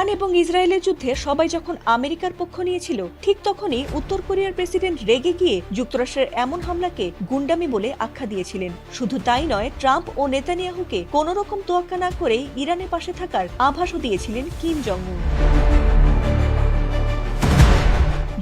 Iran এবং ইসরায়েলের যুদ্ধে সবাই যখন আমেরিকার পক্ষ নিয়েছিল, ঠিক তখনই উত্তর কোরিয়ার প্রেসিডেন্ট রেগে গিয়ে যুক্তরাষ্ট্রের এমন হামলাকে গুন্ডামি বলে আখ্যা দিয়েছিলেন। শুধু তাই নয়, ট্রাম্প ও নেতানিয়াহুকে কোনো রকম তোয়াক্কা না করেই ইরানের পাশে থাকার আভাসও দিয়েছিলেন কিম জং উন।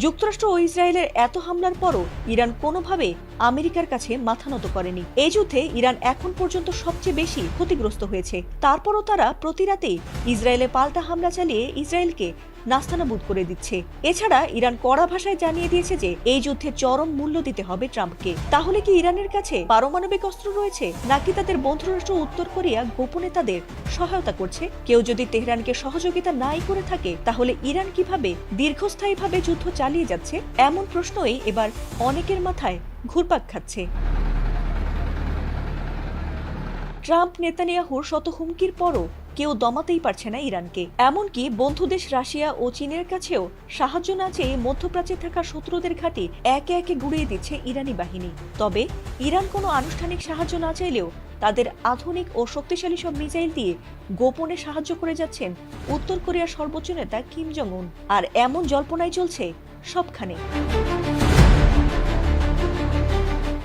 যুক্তরাষ্ট্র ও ইসরায়েলের এত হামলার পরও ইরান কোনোভাবে আমেরিকার কাছে মাথা নত করেনি। এই যুদ্ধে ইরান এখন পর্যন্ত সবচেয়ে বেশি ক্ষতিগ্রস্ত হয়েছে। তারপরও তারা প্রতি রাতেই ইসরায়েলে পাল্টা হামলা চালিয়ে ইসরায়েলকে নাস্তানাবুদ করে দিচ্ছে। এছাড়া ইরান কড়া ভাষায় জানিয়ে দিয়েছে যে এই যুদ্ধে চরম মূল্য দিতে হবে ট্রাম্পকে। তাহলে কি ইরানের কাছে পারমাণবিক অস্ত্র রয়েছে, নাকি তাদের বন্ধুরাষ্ট্র উত্তর কোরিয়া গোপনে তাদের সহায়তা করছে? কেউ যদি তেহরানকে সহযোগিতা নাই করে থাকে, তাহলে ইরান কিভাবে দীর্ঘস্থায়ীভাবে যুদ্ধ চালিয়ে যাচ্ছে? এমন প্রশ্নই এবার অনেকের মাথায় ঘুরপাক খাচ্ছে। ট্রাম্প নেতানিয়াহুর শত হুমকির পরও কেউ দমাতেই পারছে না ইরানকে। এমনকি বন্ধু দেশ রাশিয়া ও চীনের কাছেও সাহায্য না চেয়ে মধ্যপ্রাচ্যে থাকা শত্রুদের ঘাঁটি একে একে গুড়িয়ে দিচ্ছে ইরানি বাহিনী। তবে ইরান কোনো আনুষ্ঠানিক সাহায্য না চাইলেও তাদের আধুনিক ও শক্তিশালী সব মিসাইল দিয়ে গোপনে সাহায্য করে যাচ্ছেন উত্তর কোরিয়ার সর্বোচ্চ নেতা কিম জং উন। আর এমন জল্পনাই চলছে সবখানে।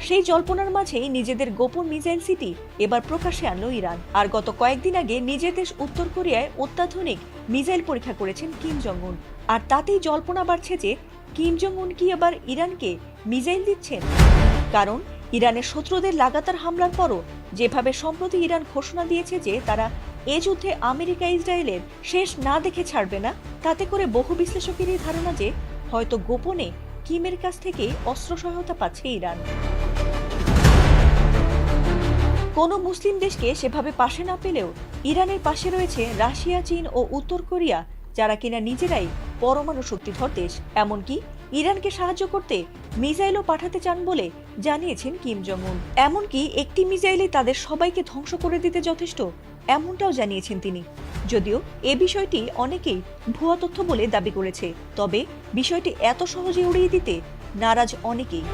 সেই জল্পনার মাঝেই নিজেদের গোপন মিসাইল সিটি এবার প্রকাশ্যে আনলো ইরান। আর গত কয়েকদিন আগে নিজের দেশ উত্তর কোরিয়ায় অত্যাধুনিক মিসাইল পরীক্ষা করেছেন কিম জং উন। আর তাতেই জল্পনা বাড়ছে যে কিম জং উন কি আবার ইরানকে মিসাইল দিচ্ছেন। কারণ ইরানের শত্রুদের লাগাতার হামলার পরও যেভাবে সম্প্রতি ইরান ঘোষণা দিয়েছে যে তারা এ যুদ্ধে আমেরিকা ইসরায়েলের শেষ না দেখে ছাড়বে না, তাতে করে বহু বিশ্লেষকেরই ধারণা যে হয়তো গোপনে কিমের কাছ থেকে অস্ত্র সহায়তা পাচ্ছে ইরান। কোনো মুসলিম দেশকে সেভাবে পাশে না পেলেও ইরানের পাশে রয়েছে রাশিয়া, চীন ও উত্তর কোরিয়া, যারা কিনা নিজেরাই পরমাণু শক্তিধর দেশ। এমনকি ইরানকে সাহায্য করতে মিসাইলও পাঠাতে চান বলে জানিয়েছেন কিম জং উন। এমনকি একটি মিসাইলে তাদের সবাইকে ধ্বংস করে দিতে যথেষ্ট, এমনটাও জানিয়েছেন তিনি। যদিও এ বিষয়টি অনেকেই ভুয়া তথ্য বলে দাবি করেছে, তবে বিষয়টি এত সহজে উড়িয়ে দিতে নারাজ অনেকেই।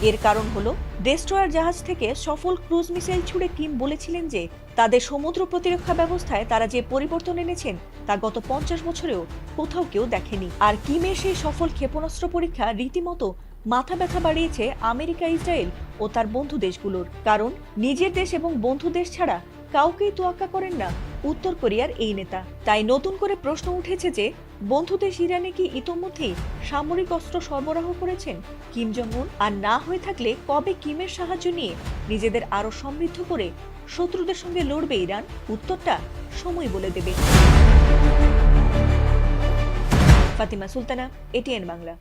এর কারণ হলো, ডেস্ট্রয়ার জাহাজ থেকে সফল ক্রুজ মিসাইল ছুড়ে কিম বলেছিলেন যে তাদের সমুদ্র প্রতিরক্ষা ব্যবস্থায় তারা যে পরিবর্তন এনেছেন তা গত 50 বছরেও কোথাও কেউ দেখেনি। আর কিমের সেই সফল ক্ষেপণাস্ত্র পরীক্ষা রীতিমতো মাথা ব্যথা বাড়িয়েছে আমেরিকা, ইসরায়েল ও তার বন্ধু দেশগুলোর। কারণ নিজের দেশ এবং বন্ধু দেশ ছাড়া কাউকেই তোয়াক্কা করেন না উত্তর কোরিয়ার এই নেতা। তাই নতুন করে প্রশ্ন উঠেছে যে বন্ধু দেশ ইরানে কি ইতোমধ্যেই সামরিক অস্ত্র সরবরাহ করেছেন কিম জং উন? আর না হয়ে থাকলে কবে কিমের সাহায্য নিয়ে নিজেদের আরো সমৃদ্ধ করে শত্রুদের সঙ্গে লড়বে ইরান? উত্তরটা সময় বলে দেবে। ফাতিমা সুলতানা, এটিএন বাংলা।